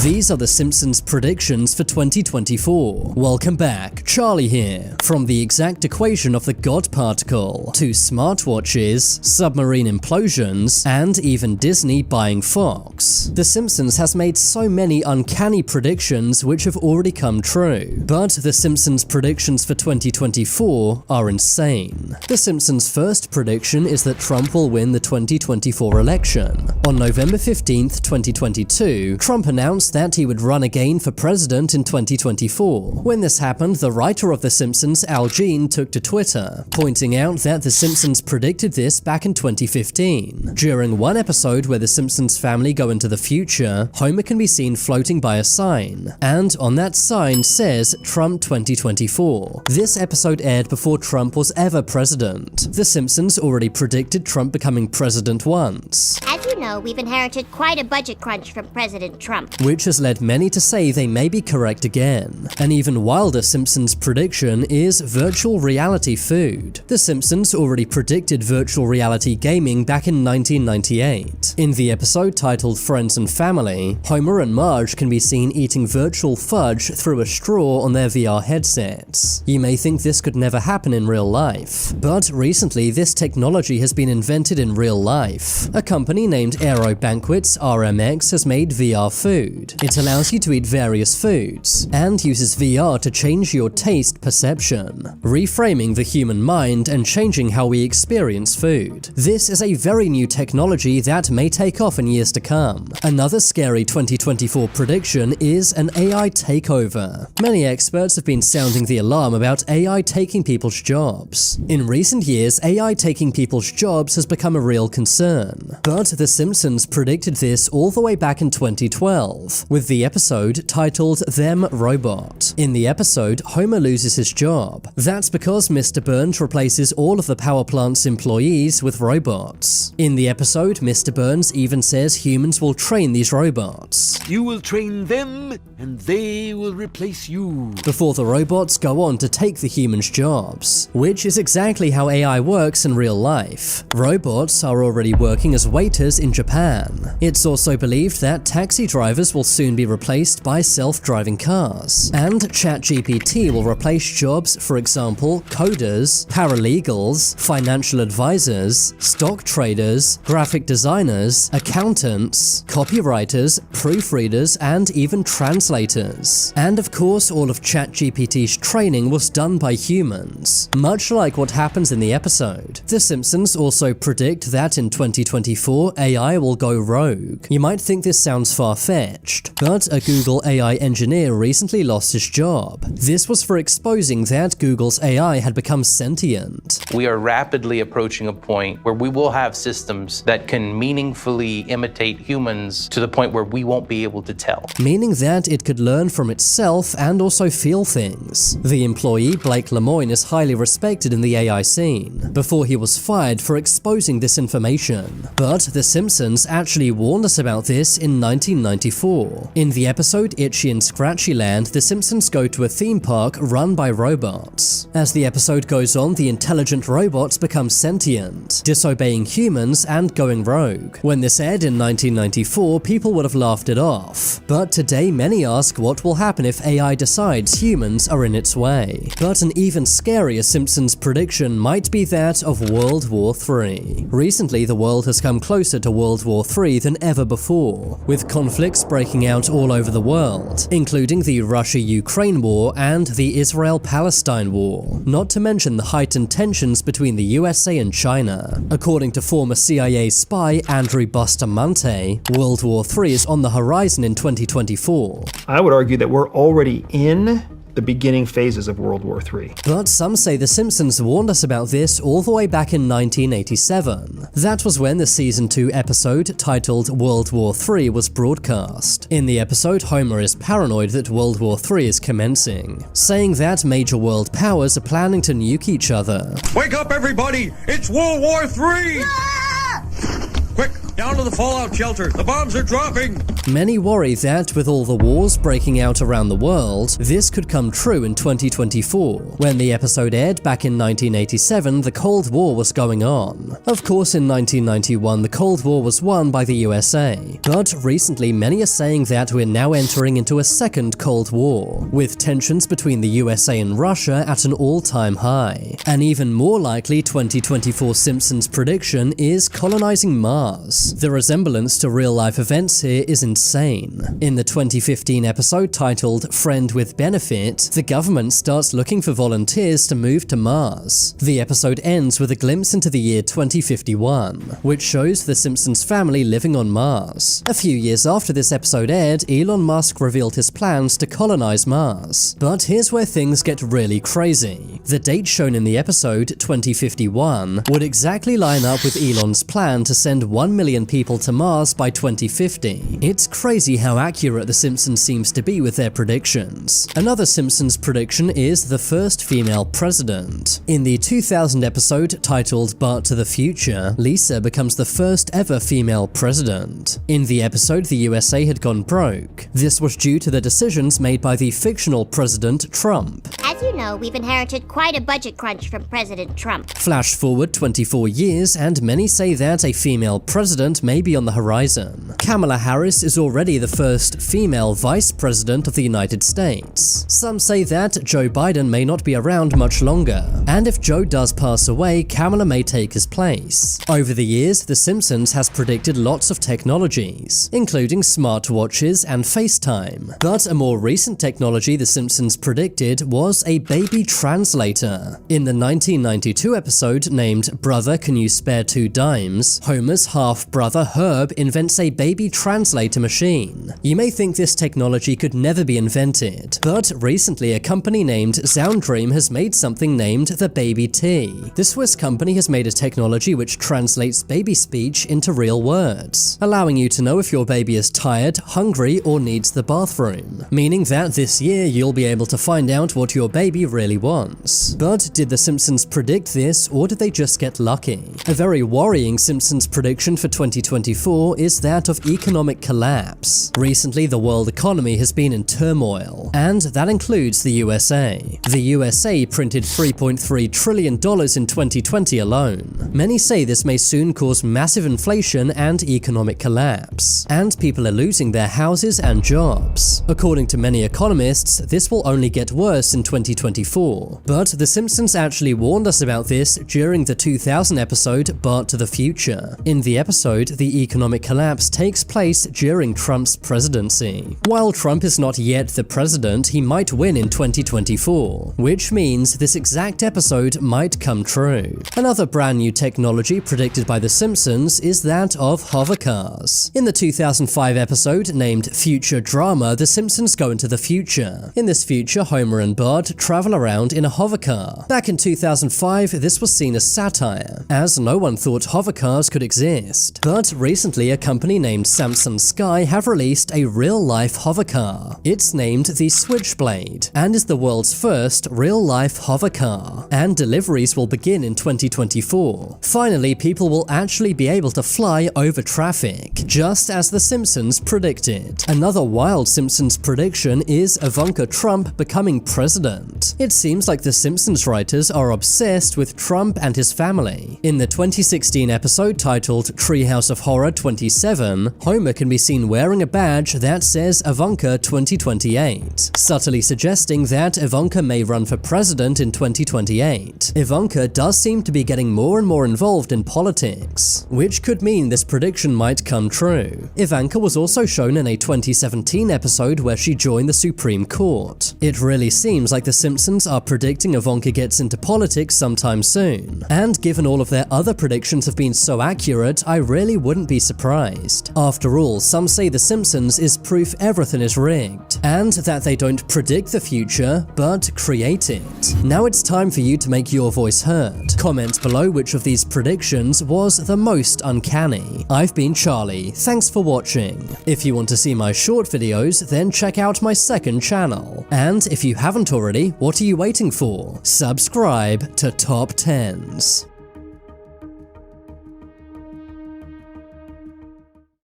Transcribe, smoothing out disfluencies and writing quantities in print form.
These are The Simpsons predictions for 2024. Welcome back, Charlie here. From the exact equation of the God particle, to smartwatches, submarine implosions, and even Disney buying Fox. The Simpsons has made so many uncanny predictions which have already come true. But The Simpsons predictions for 2024 are insane. The Simpsons' first prediction is that Trump will win the 2024 election. On November 15th, 2022, Trump announced that he would run again for president in 2024. When this happened, the writer of The Simpsons, Al Jean, took to Twitter, pointing out that The Simpsons predicted this back in 2015. During one episode where the Simpsons family go into the future, Homer can be seen floating by a sign, and on that sign says Trump 2024. This episode aired before Trump was ever president. The Simpsons already predicted Trump becoming president once. As you know, we've inherited quite a budget crunch from President Trump, which has led many to say they may be correct again. An even wilder Simpsons prediction is virtual reality food. The Simpsons already predicted virtual reality gaming back in 1998. In the episode titled Friends and Family, Homer and Marge can be seen eating virtual fudge through a straw on their VR headsets. You may think this could never happen in real life, but recently this technology has been invented in real life. A company named Aero Banquets RMX has made VR food. It allows you to eat various foods, and uses VR to change your taste perception, reframing the human mind and changing how we experience food. This is a very new technology that may take off in years to come. Another scary 2024 prediction is an AI takeover. Many experts have been sounding the alarm about AI taking people's jobs. In recent years, AI taking people's jobs has become a real concern, but The Simpsons predicted this all the way back in 2012, with the episode titled Them Robot. In the episode, Homer loses his job. That's because Mr. Burns replaces all of the power plant's employees with robots. In the episode, Mr. Burns even says humans will train these robots. You will train them, and they will replace you. Before the robots go on to take the humans' jobs, which is exactly how AI works in real life. Robots are already working as waiters in Japan. It's also believed that taxi drivers will soon be replaced by self-driving cars, and ChatGPT will replace jobs, for example, coders, paralegals, financial advisors, stock traders, graphic designers, accountants, copywriters, proofreaders, and even translators. And of course, all of ChatGPT's training was done by humans, much like what happens in the episode. The Simpsons also predict that in 2024, AI will go rogue. You might think this sounds far-fetched, but a Google AI engineer recently lost his job. This was for exposing that Google's AI had become sentient. We are rapidly approaching a point where we will have systems that can meaningfully imitate humans to the point where we won't be able to tell. Meaning that it could learn from itself and also feel things. The employee, Blake Lemoine, is highly respected in the AI scene, before he was fired for exposing this information. But The Simpsons actually warned us about this in 1994. In the episode Itchy and Scratchy Land, The Simpsons go to a theme park run by robots. As the episode goes on, the intelligent robots become sentient, disobeying humans and going rogue. When this aired in 1994, people would have laughed it off. But today, many ask what will happen if AI decides humans are in its way. But an even scarier Simpsons prediction might be that of World War III. Recently, the world has come closer to World War III than ever before, with conflicts breaking out all over the world, including the Russia-Ukraine war and the Israel-Palestine war, not to mention the heightened tensions between the USA and China. According to former CIA spy Andrew Bustamante, World War III is on the horizon in 2024. I would argue that we're already in the beginning phases of World War III. But some say The Simpsons warned us about this all the way back in 1987. That was when the season 2 episode titled World War III was broadcast. In the episode, Homer is paranoid that World War III is commencing, saying that major world powers are planning to nuke each other. Wake up, everybody! It's World War III! Quick, down to the fallout shelter. The bombs are dropping! Many worry that with all the wars breaking out around the world, this could come true in 2024. When the episode aired back in 1987, the Cold War was going on. Of course, in 1991, the Cold War was won by the USA. But recently, many are saying that we're now entering into a second Cold War, with tensions between the USA and Russia at an all-time high. An even more likely 2024 Simpsons prediction is colonizing Mars. The resemblance to real-life events here is insane. In the 2015 episode titled Friend with Benefit, the government starts looking for volunteers to move to Mars. The episode ends with a glimpse into the year 2051, which shows the Simpsons family living on Mars. A few years after this episode aired, Elon Musk revealed his plans to colonize Mars. But here's where things get really crazy. The date shown in the episode, 2051, would exactly line up with Elon's plan to send 1 million people to Mars by 2050. It's crazy how accurate The Simpsons seems to be with their predictions. Another Simpsons prediction is the first female president. In the 2000 episode titled But to the Future, Lisa becomes the first ever female president. In the episode, the USA had gone broke. This was due to the decisions made by the fictional President Trump. As you know, we've inherited quite a budget crunch from President Trump. Flash forward 24 years, and many say that a female president may be on the horizon. Kamala Harris is already the first female vice president of the United States. Some say that Joe Biden may not be around much longer, and if Joe does pass away, Kamala may take his place. Over the years, The Simpsons has predicted lots of technologies, including smartwatches and FaceTime. But a more recent technology The Simpsons predicted was a baby translator. In the 1992 episode named Brother, Can You Spare Two Dimes?, Homer's half-brother Herb invents a baby translator machine. You may think this technology could never be invented, but recently a company named Soundream has made something named the Baby T. The Swiss company has made a technology which translates baby speech into real words, allowing you to know if your baby is tired, hungry, or needs the bathroom, meaning that this year you'll be able to find out what your baby really wants. But did The Simpsons predict this, or did they just get lucky? A very worrying Simpsons prediction for 2024 is that of economic collapse. Recently, the world economy has been in turmoil, and that includes the USA. The USA printed $3.3 trillion in 2020 alone. Many say this may soon cause massive inflation and economic collapse, and people are losing their houses and jobs. According to many economists, this will only get worse in 2024. But The Simpsons actually warned us about this during the 2000 episode But to the Future. In the episode, the economic collapse takes place during Trump's presidency. While Trump is not yet the president, he might win in 2024, which means this exact episode might come true. Another brand new technology predicted by The Simpsons is that of hover cars. In the 2005 episode named Future Drama, The Simpsons go into the future. In this future, Homer and Bart travel around in a hover car. Back in 2005, this was seen as satire, as no one thought hover cars could exist. But recently, a company named Samsung Sky have released a real-life hover car. It's named the Switchblade, and is the world's first real-life hover car, and deliveries will begin in 2024. Finally, people will actually be able to fly over traffic, just as The Simpsons predicted. Another wild Simpsons prediction is Ivanka Trump becoming president. It seems like The Simpsons writers are obsessed with Trump and his family. In the 2016 episode titled Treehouse of Horror 27, Homer can be seen wearing a badge that says Ivanka 2028, subtly suggesting that Ivanka may run for president in 2028. Ivanka does seem to be getting more and more involved in politics, which could mean this prediction might come true. Ivanka was also shown in a 2017 episode where she joined the Supreme Court. It really seems like The Simpsons are predicting Ivanka gets into politics sometime soon, and given all of their other predictions have been so accurate, I really wouldn't be surprised. After all, some say The Simpsons is proof everything is rigged, and that they don't predict the future, but create it. Now it's time for you to make your voice heard. Comment below which of these predictions was the most uncanny. I've been Charlie, thanks for watching. If you want to see my short videos, then check out my second channel. And if you haven't already, what are you waiting for? Subscribe to Top 10s.